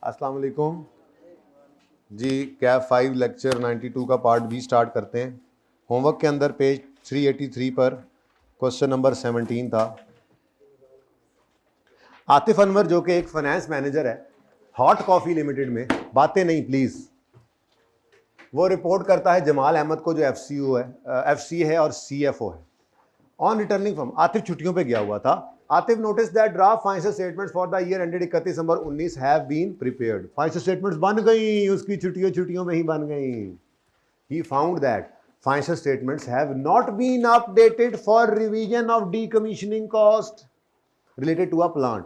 अस्सलाम वालेकुम जी। कैफ 5 लेक्चर 92 का पार्ट बी स्टार्ट करते हैं। होमवर्क के अंदर पेज 383 पर क्वेश्चन नंबर 17 था। आतिफ अनवर जो कि एक फाइनेंस मैनेजर है हॉट कॉफ़ी लिमिटेड में, बातें नहीं प्लीज़, वो रिपोर्ट करता है जमाल अहमद को जो एफसी है और सीएफओ है। ऑन रिटर्निंग फ्रॉम, आतिफ छुट्टियों पे गया हुआ था। Atif notice that draft financial statements for the year ended 31 December 19 have been prepared. Financial statements बन गई, उसकी छुट्टियों में ही बन गई। He found that financial statements have not been updated for revision of decommissioning cost related to a plant.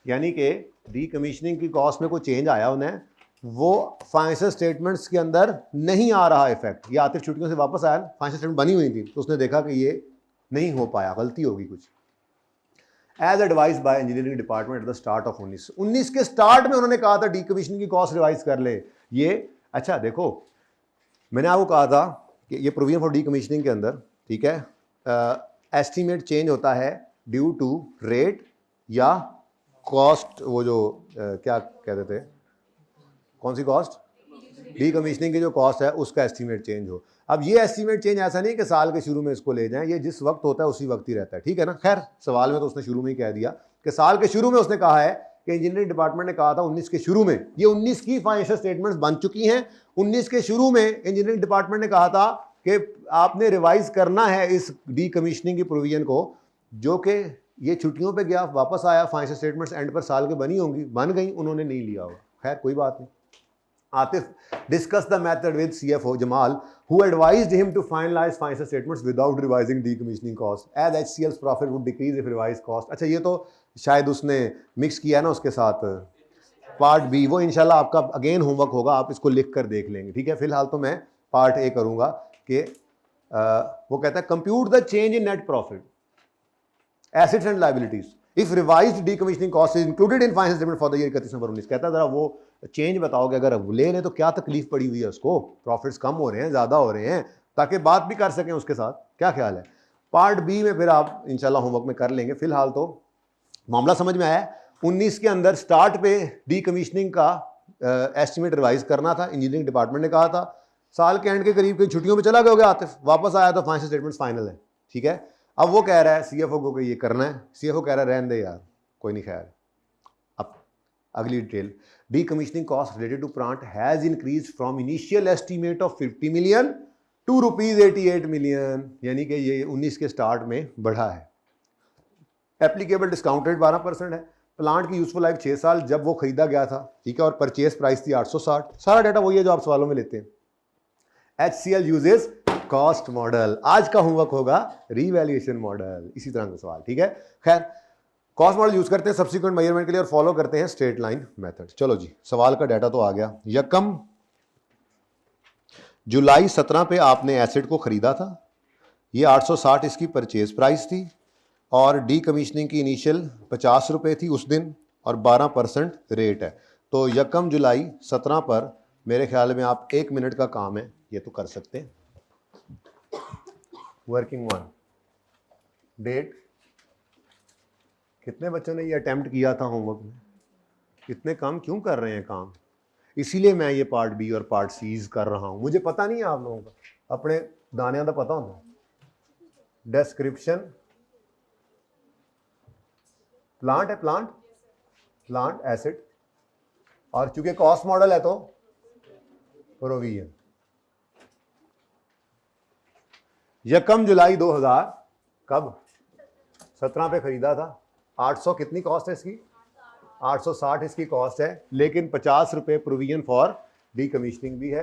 यानी कि डीकमीशनिंग की कॉस्ट में कोई चेंज आया उन्हें, वो फाइनेंशियल स्टेटमेंट्स के अंदर नहीं आ रहा इफेक्ट। ये आतिफ छुट्टियों से वापस आया, फाइनेंशियल स्टेटमेंट बनी हुई थी, तो उसने देखा कि ये नहीं हो पाया, गलती होगी कुछ। As advise by engineering department at the start of 19 के स्टार्ट में उन्होंने कहा था डीकमीशनिंग की कॉस्ट रिवाइज कर ले। ये अच्छा देखो, मैंने आपको कहा था कि ये प्रोविजन फॉर डीकमीशनिंग के अंदर, ठीक है, एस्टीमेट चेंज होता है ड्यू टू रेट या कॉस्ट, वो जो क्या कहते थे, कौन सी कॉस्ट, डीकमीशनिंग की जो कॉस्ट है उसका एस्टीमेट चेंज हो। अब ये एस्टीमेट चेंज ऐसा नहीं कि साल के शुरू में इसको ले जाएं, ये जिस वक्त होता है उसी वक्त ही रहता है, ठीक है ना। खैर सवाल में तो उसने शुरू में ही कह दिया कि साल के शुरू में उसने कहा है कि इंजीनियरिंग डिपार्टमेंट ने कहा था 19 के शुरू में, ये 19 की फाइनेंशियल स्टेटमेंट्स बन चुकी हैं। 19 के शुरू में इंजीनियरिंग डिपार्टमेंट ने कहा था कि आपने रिवाइज करना है इस डीकमीशनिंग की प्रोविजन को, जो कि ये छुट्टियों पर गया, वापस आया, फाइनेंशियल स्टेटमेंट्स एंड पर साल के बनी होंगी, बन गई, उन्होंने नहीं लिया होगा। खैर कोई बात नहीं। Atif discussed the method with CFO Jamal, who advised him to finalize financial statements without revising decommissioning cost, as HCL's profit would decrease if revised cost। अच्छा ये तो शायद उसने मिक्स किया ना उसके साथ पार्ट बी, वो इंशाल्लाह आपका अगेन होमवर्क होगा, आप इसको लिख कर देख लेंगे, ठीक है। फिलहाल तो मैं पार्ट ए करूंगा कि वो कहता है compute the change in net profit, assets and liabilities if revised decommissioning cost is included in financial statement for the year 31 December 19। कहता है जरा वो चेंज बताओगे, अगर ले रहे तो क्या तकलीफ पड़ी हुई है उसको, प्रॉफिट्स कम हो रहे हैं, ज्यादा हो रहे हैं, ताकि बात भी कर सकें उसके साथ। क्या ख्याल है? पार्ट बी में फिर आप इंशाल्लाह होमवर्क में कर लेंगे। फिलहाल तो मामला समझ में आया। 19 के अंदर स्टार्ट पे डीकमीशनिंग का एस्टिमेट रिवाइज करना था, इंजीनियरिंग डिपार्टमेंट ने कहा था। साल के एंड के करीब कहीं छुट्टियों में चला गया आतिफ, वापस आया तो फाइनेंशियल स्टेटमेंट्स फाइनल है, ठीक है। अब वो कह रहा है सीएफओ को कि ये करना है, सीएफओ कह रहा है रहने दे यार, कोई नहीं। खैर अब अगली detail, decommissioning cost related to plant has increase from initial estimate of 50 million to ₹88 million, यानी कि ये 19 के स्टार्ट में बढ़ा है। एप्लीकेबल डिस्काउंट रेट 12% है। प्लांट की यूजफुल लाइफ 6 साल जब वो खरीदा गया था, ठीक है, और परचेज प्राइस थी 860। सारा डाटा वही है जो आप सवालों में लेते हैं। HCL uses cost model. आज का होमवर्क होगा रीवैल्यूएशन मॉडल, इसी तरह का सवाल, ठीक है। खैर कॉस्ट मॉडल यूज करते हैं सब्सिक्वेंट मेजरमेंट के लिए और फॉलो करते हैं स्ट्रेट लाइन मेथड। चलो जी, सवाल का डाटा तो आ गया। यकम जुलाई 17 पे आपने एसेट को खरीदा था, ये 860 इसकी परचेज प्राइस थी, और डीकमीशनिंग की इनिशियल 50 रुपये थी उस दिन, और 12% रेट है। तो यकम जुलाई 17 पर मेरे ख्याल में आप 1 मिनट का काम है, ये तो कर सकते हैं। वर्किंग वन डेट, कितने बच्चों ने ये अटेम्प्ट किया था होमवर्क में? इतने कम क्यों कर रहे हैं काम? इसीलिए मैं ये पार्ट बी और पार्ट सीज कर रहा हूं। मुझे पता नहीं है आप लोगों का, अपने दाने का पता होता। डिस्क्रिप्शन, प्लांट है, प्लांट एसेट, और चूंकि कॉस्ट मॉडल है तो प्रोविजन। यकम जुलाई 2000 कब 17 पे खरीदा था। 800 कितनी कॉस्ट है इसकी? 860 इसकी कॉस्ट है, लेकिन 50 रुपये प्रोविजन फॉर डीकमीशनिंग भी है।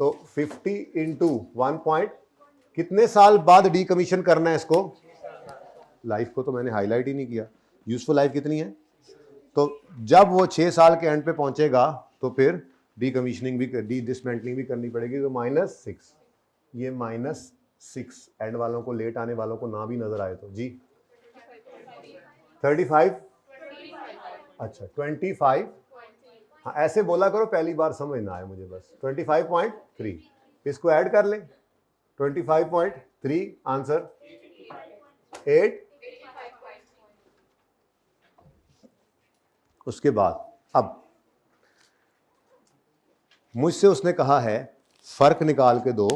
तो 50 इंटू 1 पॉइंट, कितने साल बाद डीकमीशन करना है इसको? लाइफ को तो मैंने हाईलाइट ही नहीं किया। यूजफुल लाइफ कितनी है? तो जब वो 6 साल के एंड पे पहुंचेगा तो फिर डीकमीशनिंग भी, डिसमेंटलिंग भी करनी पड़ेगी। तो -6, ये -6 एंड वालों को, लेट आने वालों को ना भी नजर आए तो जी 35, अच्छा 25, हाँ ऐसे बोला करो, पहली बार समझ ना आए मुझे बस। 25.3 इसको ऐड कर लें, 25.3 आंसर 8। उसके बाद अब मुझसे उसने कहा है फर्क निकाल के दो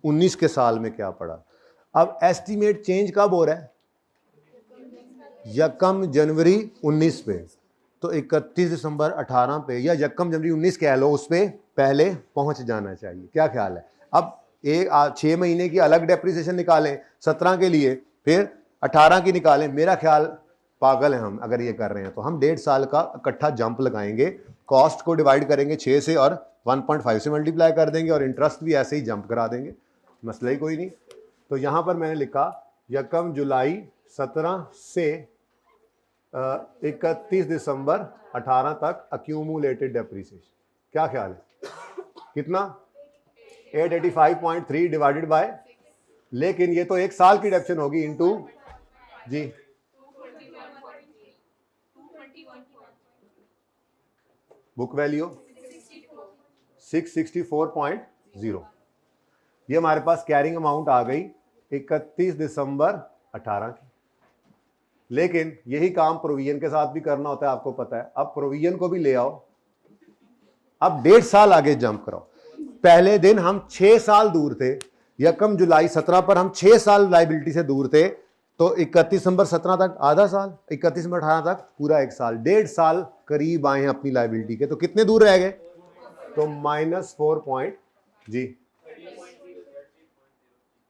19 के साल में क्या पड़ा। अब एस्टीमेट चेंज कब हो रहा है? यकम जनवरी 19 पे, तो 31 दिसंबर 18 पे या यकम जनवरी 19 कह लो, उस पे पहले पहुंच जाना चाहिए। क्या ख्याल है? अब एक 6 महीने की अलग डेप्रिसिएशन निकालें 17 के लिए, फिर 18 की निकालें। मेरा ख्याल पागल है हम अगर ये कर रहे हैं। तो हम 1.5 साल का इकट्ठा जंप लगाएंगे, कॉस्ट को डिवाइड करेंगे 6 से और 1.5 से मल्टीप्लाई कर देंगे और इंटरेस्ट भी ऐसे ही जंप करा देंगे, मसला ही कोई नहीं। तो यहाँ पर मैंने लिखा यकम जुलाई 17 से 31 दिसंबर 18 तक अक्यूमुलेटेड डेप्रिसिएशन। क्या ख्याल है? कितना? 885.3 डिवाइडेड बाय, लेकिन ये तो एक साल की डेप्शन होगी इनटू जी बुक वैल्यू 664.0। ये हमारे पास कैरिंग अमाउंट आ गई 31 दिसंबर 18 की। लेकिन यही काम प्रोविजन के साथ भी करना होता है, आपको पता है। अब प्रोविजन को भी ले आओ, अब 1.5 साल आगे जंप करो। पहले दिन हम 6 साल दूर थे, यकम जुलाई 17 पर हम 6 साल लाइबिलिटी से दूर थे, तो 31 दिसंबर 17 तक आधा साल, 31 दिसंबर 18 तक पूरा 1 साल, 1.5 साल करीब आए हैं अपनी लाइबिलिटी के। तो कितने दूर रह गए? तो -4 पॉइंट जी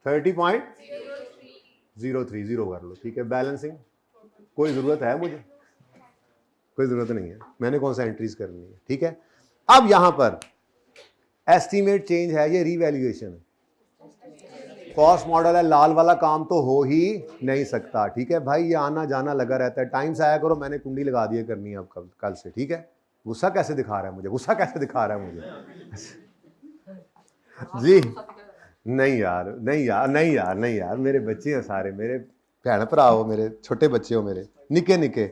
30.030 कर लो, ठीक है। बैलेंसिंग कोई ज़रूरत है मुझे? कोई ज़रूरत नहीं है, मैंने कौन सा एंट्रीज करनी है, ठीक है। अब यहां पर एस्टीमेट चेंज है, ये रीवैल्यूएशन है, कॉस्ट मॉडल है, लाल वाला काम तो हो ही नहीं सकता, ठीक है भाई। ये आना जाना लगा रहता है, टाइम से आया करो, मैंने कुंडी लगा दी करनी है अब कल से, ठीक है। गुस्सा कैसे दिखा रहा है मुझे, गुस्सा कैसे दिखा रहा है मुझे जी? नहीं यार, नहीं यार, नहीं यार, नहीं यार, मेरे बच्चे हैं सारे, मेरे भैन भरा हो, मेरे छोटे बच्चे हो, मेरे निके निके,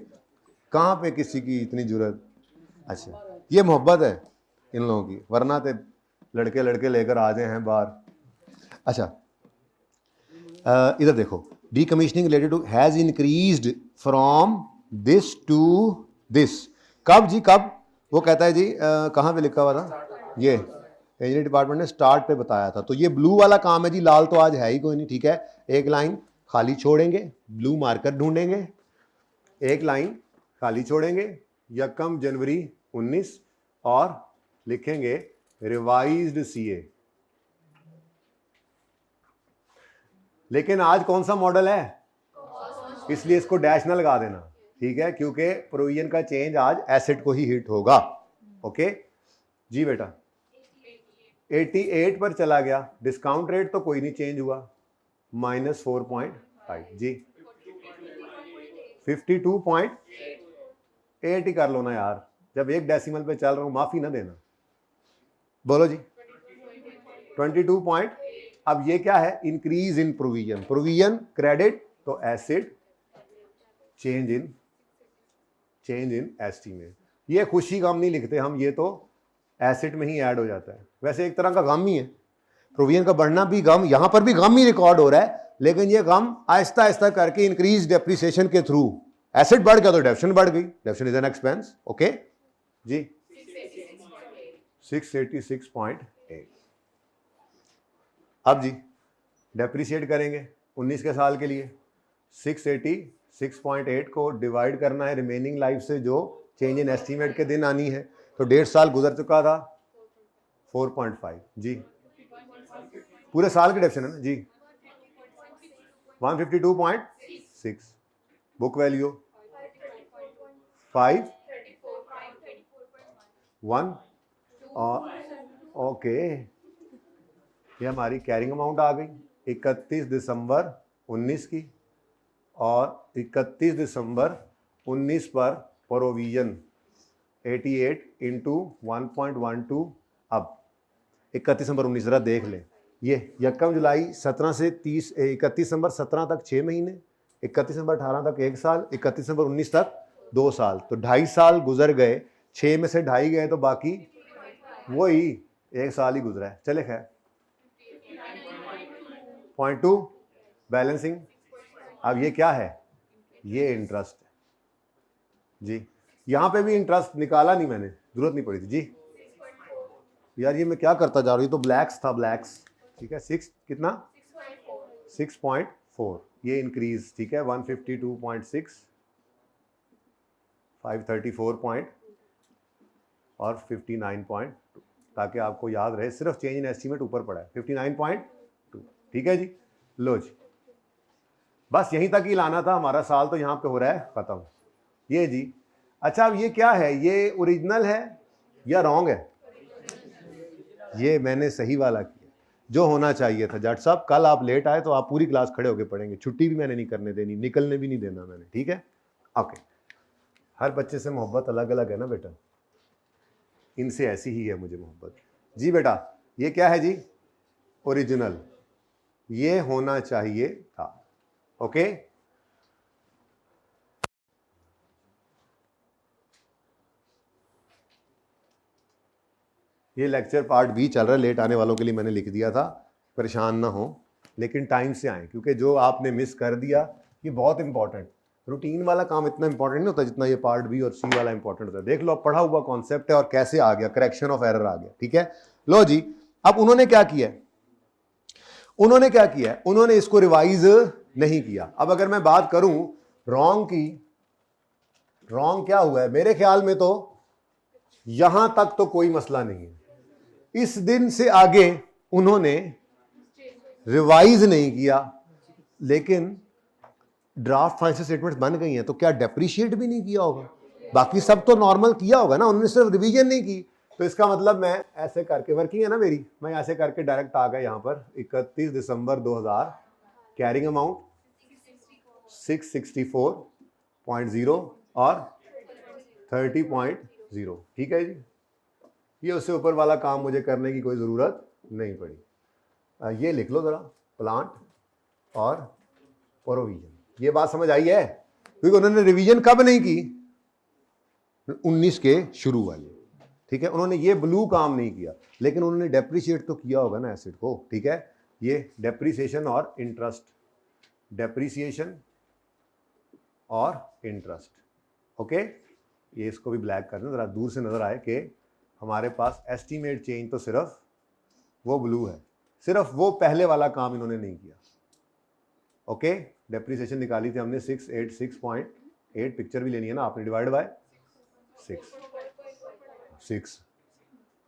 कहाँ पे किसी की इतनी जरूरत। अच्छा, ये मोहब्बत है इन लोगों की, वरना तो लड़के लड़के लेकर आ जाए हैं बाहर। अच्छा, इधर देखो, decommissioning related to has increased from this to this. कब जी, कब? वो कहता है जी कहाँ पे लिखा हुआ था? ये इंजीनियरिंग डिपार्टमेंट ने स्टार्ट पे बताया था। तो ये ब्लू वाला काम है जी, लाल तो आज है ही कोई नहीं, ठीक है। एक लाइन खाली छोड़ेंगे, ब्लू मार्कर ढूंढेंगे, एक लाइन खाली छोड़ेंगे, यकम जनवरी 19 और लिखेंगे रिवाइज्ड सीए। लेकिन आज कौन सा मॉडल है, इसलिए इसको डैश ना लगा देना, ठीक है, क्योंकि प्रोविजन का चेंज आज एसेट को ही हिट होगा। ओके जी बेटा, 88 पर चला गया, डिस्काउंट रेट तो कोई नहीं चेंज हुआ, -4.5 जी, 52.8 ही कर लो ना यार, जब एक डेसिमल पे चल रहा हूं, माफी ना देना। बोलो जी, 22 अब ये क्या है? Increase in provision, provision credit तो एसेट, चेंज इन एस्टीमेट। ये खुशी गम नहीं लिखते हम, ये तो एसेट में ही ऐड हो जाता है। वैसे एक तरह का गम ही है, प्रोविजन का बढ़ना भी गम, यहां पर भी गम ही रिकॉर्ड हो रहा है, लेकिन ये गम आहिस्ता आहिस्ता करके इंक्रीज डेप्रिसिएशन के थ्रू, एसेट बढ़ गया तो डेप्शन बढ़ गई, depreciation is an expense. Okay जी, 686.8। अब जी डेप्रिशिएट करेंगे 19 के साल के लिए, 686.8 को डिवाइड करना है रिमेनिंग लाइफ से, जो चेंज इन एस्टीमेट के दिन आनी है। तो 1.5 साल गुजर चुका था, 4.5 जी, पूरे साल की डेप्शन है ना जी, 152.6, बुक वैल्यू 5.1 और ओके, ये हमारी कैरिंग अमाउंट आ गई 31 दिसंबर 19 की, और 31 दिसंबर 19 पर प्रोविजन 88 इंटू 1.12। अब 31 दिसंबर 19 जरा देख लें, ये यकम जुलाई 17 से 31 दिसंबर 17 तक 6 महीने, 31 दिसंबर 18 तक 1 साल, 31 दिसंबर 19 तक 2 साल, तो 2.5 साल गुजर गए, 6 में से 2.5 गए तो बाकी वही 1 साल ही गुजरा है। चले खैर, 0.2 बैलेंसिंग। अब ये क्या है? ये इंटरेस्ट है जी, यहां पे भी इंटरेस्ट निकाला नहीं मैंने, जरूरत नहीं पड़ी थी जी, यार ये मैं क्या करता जा रहा हूँ, ये तो ब्लैक्स था, ब्लैक्स, ठीक है। 6 कितना 6.4, ये इंक्रीज, ठीक है। 152.6, 534 पॉइंट और 59.2, ताकि आपको याद रहे, सिर्फ चेंज इन एस्टीमेट ऊपर पड़ा है 59.2, ठीक है जी। लो जी, बस यहीं तक ही लाना था, हमारा साल तो यहाँ पे हो रहा है खत्म। ये जी, अच्छा अब ये क्या है, ये ओरिजिनल है या रॉन्ग है? ये मैंने सही वाला किया, जो होना चाहिए था। जट साहब कल आप लेट आए तो आप पूरी क्लास खड़े होकर पढ़ेंगे, छुट्टी भी मैंने नहीं करने देनी, निकलने भी नहीं देना मैंने, ठीक है। ओके, हर बच्चे से मोहब्बत अलग अलग है ना बेटा, इनसे ऐसी ही है मुझे मोहब्बत। जी बेटा, ये क्या है जी? ओरिजिनल, ये होना चाहिए था। ओके, ये लेक्चर पार्ट बी चल रहा है, लेट आने वालों के लिए मैंने लिख दिया था, परेशान ना हो, लेकिन टाइम से आए, क्योंकि जो आपने मिस कर दिया ये बहुत इंपॉर्टेंट, रूटीन वाला काम इतना इंपॉर्टेंट नहीं होता जितना ये पार्ट बी और सी वाला इंपॉर्टेंट होता है। देख लो, पढ़ा हुआ कॉन्सेप्ट है और कैसे आ गया, करेक्शन ऑफ एरर आ गया, ठीक है। लो जी, अब उन्होंने क्या किया, उन्होंने इसको रिवाइज नहीं किया। अब अगर मैं बात करूं रॉन्ग की, रॉन्ग क्या हुआ है मेरे ख्याल में, तो यहां तक तो कोई मसला नहीं है, इस दिन से आगे उन्होंने रिवाइज नहीं किया, लेकिन ड्राफ्ट फाइनेंशियल स्टेटमेंट्स बन गई हैं, तो क्या डेप्रिशिएट भी नहीं किया होगा? बाकी सब तो नॉर्मल किया होगा ना, उन्होंने सिर्फ रिवीजन नहीं की। तो इसका मतलब मैं ऐसे करके, वर्किंग है ना मेरी, मैं ऐसे करके डायरेक्ट आ गया यहाँ पर 31 दिसंबर 2000, कैरिंग अमाउंट 664.0 और 30.0, ठीक है जी। ये उससे ऊपर वाला काम मुझे करने की कोई ज़रूरत नहीं पड़ी। ये लिख लो ज़रा, प्लांट और प्रोविजन, ये बात समझ आई है? क्योंकि उन्होंने रिवीजन कब नहीं की, 19 के शुरू वाले, ठीक है। उन्होंने ये ब्लू काम नहीं किया, लेकिन उन्होंने डेप्रिशिएट तो किया होगा ना एसेट को, ठीक है। ये डेप्रिसिएशन और इंटरेस्ट, डेप्रिसिएशन और इंटरेस्ट, ओके। ये इसको भी ब्लैक करना, ज़रा दूर से नज़र आए कि हमारे पास एस्टीमेट चेंज तो सिर्फ वो ब्लू है, सिर्फ वो पहले वाला काम इन्होंने नहीं किया, ओके। डेप्रिसिएशन निकाली थी हमने 686.8, पिक्चर भी लेनी है ना आपने, डिवाइड बाय 6,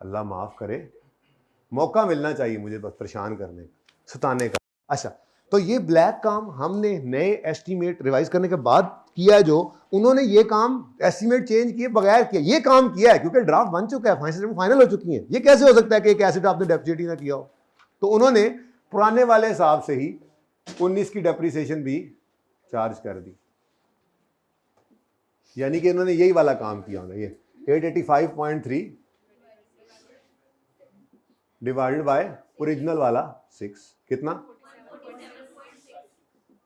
अल्लाह माफ़ करे, मौका मिलना चाहिए मुझे बस परेशान करने का, सताने का। अच्छा, तो ये ब्लैक काम हमने नए एस्टीमेट रिवाइज करने के बाद किया है, जो उन्होंने ये काम एस्टीमेट चेंज किए बगैर किया, ये काम किया है क्योंकि ड्राफ्ट बन चुका है, फाइनल हो चुकी है। ये कैसे हो सकता है कि एक एसेट आपने डेप्रिशिएट ही ना किया हो? तो उन्होंने पुराने वाले हिसाब से ही 19 की डेप्रिसिएशन भी चार्ज कर दी, यानी कि इन्होंने यही वाला काम किया होगा। ये 885.3 डिवाइडेड बाय ओरिजिनल वाला 6, कितना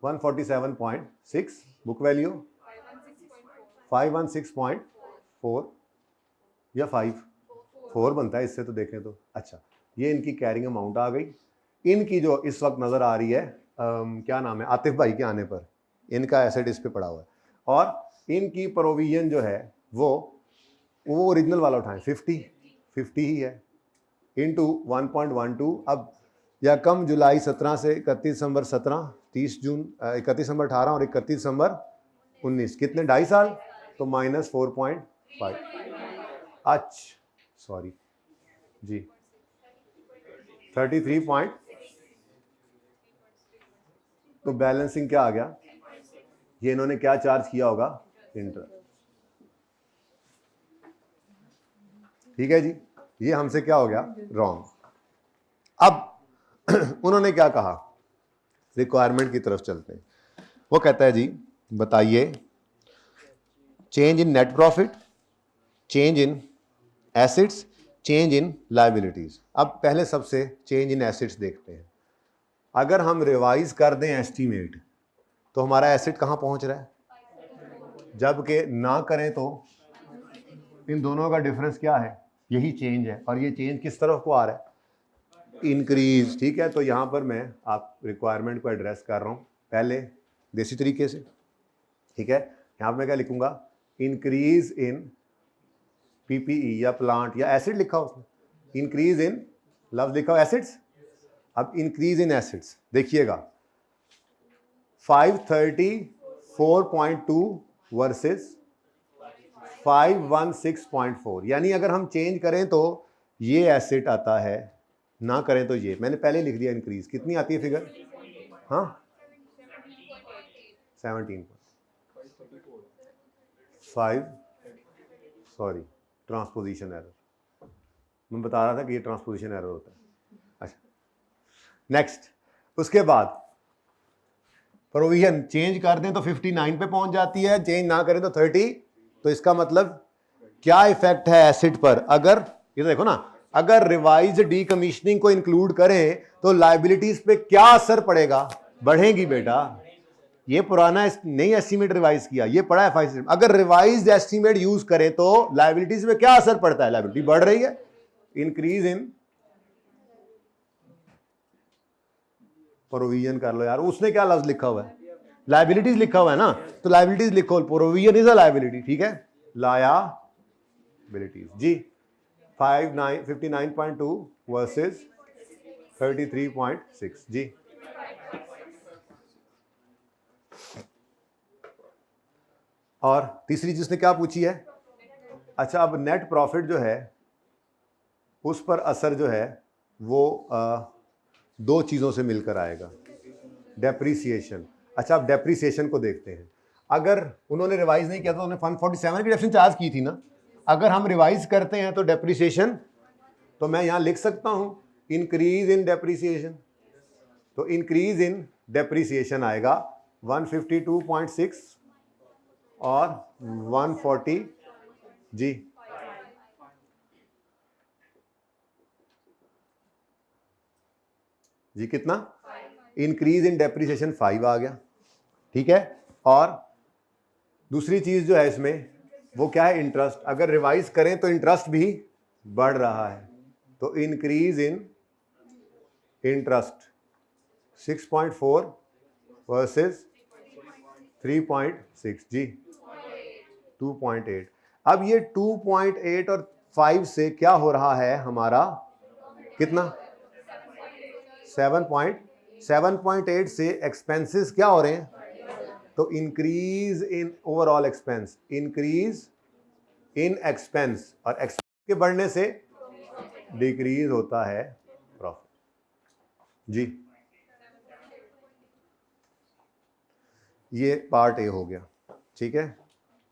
147.6, बुक वैल्यू 516.4 या 4 बनता है इससे तो देखें तो। अच्छा, ये इनकी कैरिंग अमाउंट आ गई, इनकी जो इस वक्त नज़र आ रही है, क्या नाम है, आतिफ भाई के आने पर इनका एसेट इस पे पड़ा हुआ है, और इनकी प्रोविजन जो है वो ओरिजिनल वाला उठाएं, 50 ही है, इंटू 1.12। अब या कम जुलाई 17 से 31 दिसंबर 17, 30 जून 31 दिसंबर 18 और 31 दिसंबर 19, कितने, 2.5 साल, तो -4.5, अच्छा सॉरी जी 33 तो बैलेंसिंग क्या आ गया, ये इन्होंने क्या चार्ज किया होगा, इंटरेस्ट, ठीक है जी। ये हमसे क्या हो गया, रॉन्ग। अब उन्होंने क्या कहा, रिक्वायरमेंट की तरफ चलते हैं। वो कहता है जी बताइए, change in net profit, change in assets, change in liabilities. अब पहले सबसे चेंज इन एसेट्स देखते हैं। अगर हम रिवाइज कर दें एस्टीमेट, तो हमारा एसेट कहां पहुंच रहा है, जबकि ना करें तो इन दोनों का डिफरेंस क्या है, यही चेंज है, और ये चेंज किस तरफ को आ रहा है, इंक्रीज, ठीक है। तो यहां पर मैं आप रिक्वायरमेंट को एड्रेस कर रहा हूं पहले देसी तरीके से, ठीक है। यहां पर मैं क्या लिखूंगा, इंक्रीज इन पीपीई या प्लांट या एसिड लिखा उसने, इंक्रीज इन लफ्ज लिखा हो एसिड्स। अब इंक्रीज इन एसिड्स देखिएगा 534.2 वर्सेस 516.4, यानी अगर हम चेंज करें तो ये एसिड आता है, ना करें तो ये। मैंने पहले लिख दिया इंक्रीज। कितनी आती है फिगर? हाँ 17.5 सॉरी ट्रांसपोजिशन एरर, मैं बता रहा था कि ये ट्रांसपोजिशन एरर होता है। अच्छा नेक्स्ट, उसके बाद प्रोविजन चेंज कर दें तो 59 पे पहुंच जाती है, चेंज ना करें तो 30। तो इसका मतलब क्या इफेक्ट है एसिड पर? अगर ये देखो ना, अगर रिवाइज डीकमीशनिंग को इंक्लूड करें तो लायबिलिटीज पे क्या असर पड़ेगा? बढ़ेगी बेटा। ये पुराना नहीं एस्टीमेट रिवाइज किया, ये पड़ा है 5। अगर रिवाइज्ड एस्टीमेट यूज करें तो लायबिलिटीज पे क्या असर पड़ता है? लायबिलिटी बढ़ रही है। इंक्रीज इन प्रोविजन कर लो यार, उसने क्या लफ्ज लिखा हुआ है? लायबिलिटीज लिखा हुआ है ना, तो लायबिलिटीज लिखो, प्रोविजन इज अ लायबिलिटी। ठीक है, लायबिलिटीज जी 59.2 वर्सेस 33.6 जी। और तीसरी चीज ने क्या पूछी है? अच्छा, अब नेट प्रॉफिट जो है उस पर असर जो है वो दो चीज़ों से मिलकर आएगा, डेप्रीसिएशन। अच्छा, अब डेप्रीसिएशन को देखते हैं। अगर उन्होंने रिवाइज नहीं किया तो उन्होंने 147 की डेफिनेशन चार्ज की थी ना, अगर हम रिवाइज करते हैं तो डेप्रीसिएशन, तो मैं यहाँ लिख सकता हूँ इंक्रीज इन डेप्रीसिएशन। तो इंक्रीज इन डेप्रीसिएशन आएगा 152.6 और 140 जी। जी कितना? इंक्रीज इन डेप्रीसिएशन 5 आ गया। ठीक है, और दूसरी चीज जो है इसमें वो क्या है? इंटरेस्ट। अगर रिवाइज करें तो इंटरेस्ट भी बढ़ रहा है, तो इंक्रीज इन इंटरेस्ट 6.4 वर्सेस 3.6 जी 2.8। अब ये 2.8 और 5 से क्या हो रहा है हमारा? कितना? 7.8 से एक्सपेंसेस क्या हो रहे हैं? तो increase in overall expense, increase in expense, और एक्सपेंस के बढ़ने से डिक्रीज होता है प्रॉफिट जी। ये पार्ट ए हो गया। ठीक है,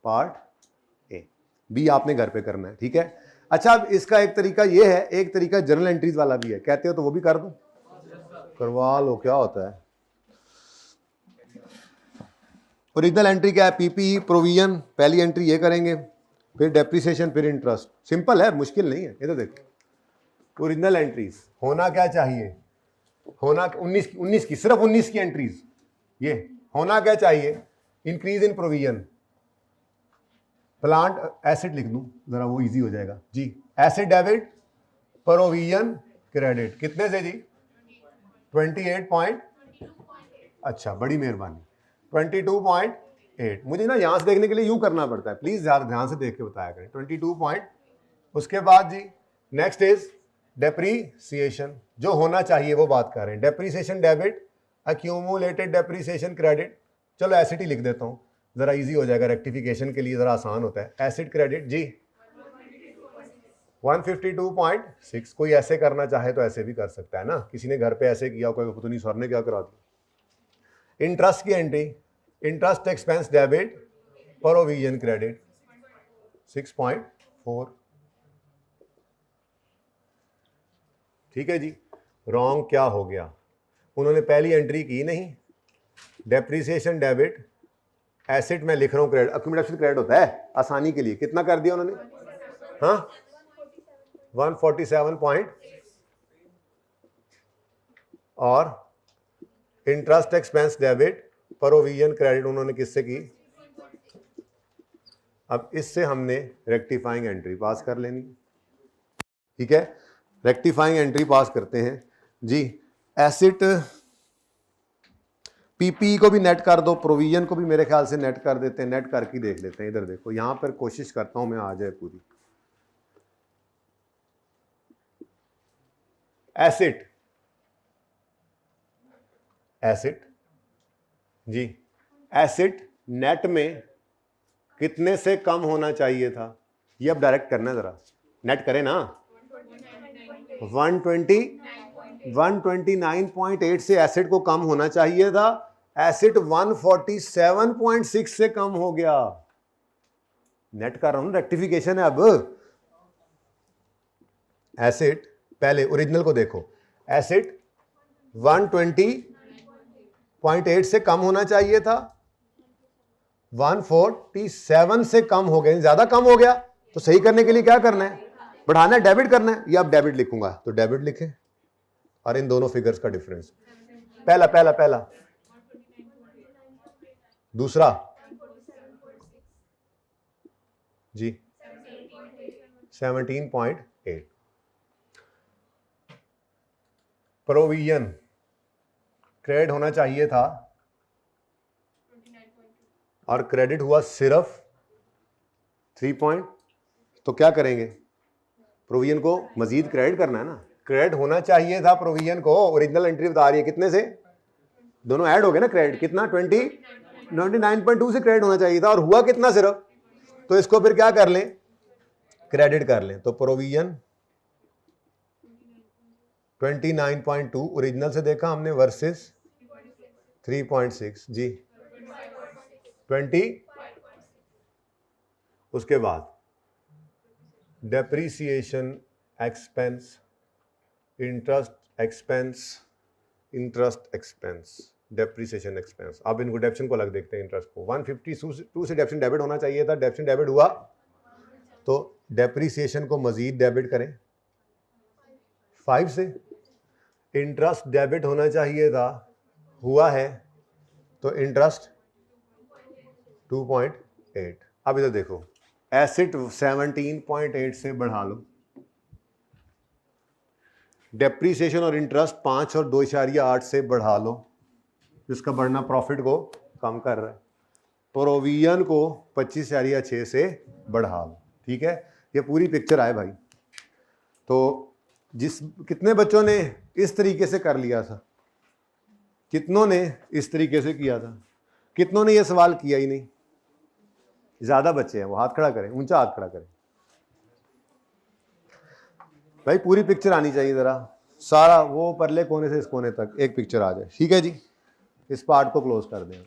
पार्ट ए। बी आपने घर पे करना है। ठीक है, अच्छा अब इसका एक तरीका ये है, एक तरीका जर्नल एंट्रीज वाला भी है। कहते हो तो वो भी कर दूं? करवा लो, क्या होता है। ओरिजिनल एंट्री क्या है? पीपी प्रोविजन, पहली एंट्री ये करेंगे, फिर डेप्रिसिएशन, फिर इंटरेस्ट। सिंपल है, मुश्किल नहीं है। ये तो देखो ओरिजिनल एंट्रीज होना क्या चाहिए? होना 19 की, सिर्फ 19 की एंट्रीज। ये होना क्या चाहिए? Increase in provision, plant acid लिख दूं जरा, वो इजी हो जाएगा जी। एसिड डेबिट, प्रोविजन क्रेडिट, कितने से जी? 28 अच्छा बड़ी मेहरबानी 22.8। मुझे ना यहां से देखने के लिए यूं करना पड़ता है, प्लीज यार ध्यान से देख के बताया करें। 22 उसके बाद जी नेक्स्ट इज डेप्रीसिएशन, जो होना चाहिए वो बात कर रहे हैं। Depreciation debit, accumulated depreciation credit. चलो एसिड ही लिख देता हूं, जरा इजी हो जाएगा, रेक्टिफिकेशन के लिए जरा आसान होता है। एसिड क्रेडिट जी 152.6। कोई ऐसे करना चाहे तो ऐसे भी कर सकता है ना, किसी ने घर पे ऐसे किया, कोई पता नहीं सर ने क्या करा दिया। इंटरेस्ट की entry, interest expense debit, provision credit 6.4। ठीक है जी, रॉन्ग क्या हो गया? उन्होंने पहली एंट्री की नहीं, डेप्रीसिएशन डेबिट, एसिड में लिख रहा हूं क्रेडिट, अक्यूमुलेशन क्रेडिट होता है आसानी के लिए। कितना कर दिया उन्होंने? हाँ 147 और interest expense debit, provision credit उन्होंने किससे की? अब इससे हमने रेक्टिफाइंग एंट्री पास कर लेनी। ठीक है, रेक्टिफाइंग एंट्री पास करते हैं जी। एसिड पीपी को भी नेट कर दो, प्रोविजन को भी मेरे ख्याल से नेट कर देते हैं। नेट करके देख लेते हैं। इधर देखो, यहां पर कोशिश करता हूं मैं आ जाए पूरी। एसिड जी, एसिड नेट में कितने से कम होना चाहिए था? ये अब डायरेक्ट करना है, जरा नेट करें ना। 129.8 से एसिड को कम होना चाहिए था, एसिड 147.6 से कम हो गया। नेट कर रहा हूं, रेक्टिफिकेशन है। अब एसिड, पहले ओरिजिनल को देखो, एसिड 120.8 से कम होना चाहिए था, 147 से कम हो गया, ज्यादा कम हो गया। तो सही करने के लिए क्या करना है? बढ़ाना है, डेबिट करना है। या आप डेबिट लिखूंगा तो डेबिट लिखें, और इन दोनों फिगर्स का डिफरेंस, पहला दूसरा जी 17.8। प्रोविजन क्रेडिट होना चाहिए था और क्रेडिट हुआ सिर्फ 3 तो क्या करेंगे? प्रोविजन को मजीद क्रेडिट करना है ना। क्रेडिट होना चाहिए था प्रोविजन को, ओरिजिनल एंट्री बता रही है कितने से, दोनों ऐड हो गए ना। क्रेडिट कितना? 99.2 से क्रेडिट होना चाहिए था, और हुआ कितना सिर्फ। तो इसको फिर क्या कर लें? क्रेडिट कर लें। तो प्रोविजन 29.2 ओरिजिनल से देखा हमने, वर्सेस 3.6 जी 20। उसके बाद depreciation expense, interest expense, depreciation expense. अब इनको डेप्शन को अलग देखते हैं। इंटरेस्ट को 152 से डेप्शन डेबिट होना चाहिए था, डेप्शन डेबिट हुआ, तो डेप्रीसिएशन को मजीद डेबिट करें 5 से। इंटरेस्ट डेबिट होना चाहिए था, हुआ है, तो इंटरेस्ट 2.8। अब इधर देखो, एसिड 17.8 से बढ़ा लो, डेप्रीसिएशन और इंटरेस्ट 5 और 2.8 से बढ़ा लो, जिसका बढ़ना प्रॉफिट को कम कर रहा है। प्रोविजन को 25.6 से बढ़ा लो। ठीक है, ये पूरी पिक्चर आए भाई। तो कितने बच्चों ने इस तरीके से कर लिया था? कितनों ने इस तरीके से किया था? कितनों ने ये सवाल किया ही नहीं? ज्यादा बच्चे हैं, वो हाथ खड़ा करें, ऊंचा हाथ खड़ा करें भाई। पूरी पिक्चर आनी चाहिए जरा, सारा वो परले कोने से इस कोने तक एक पिक्चर आ जाए। ठीक है जी, इस पार्ट को क्लोज कर दें।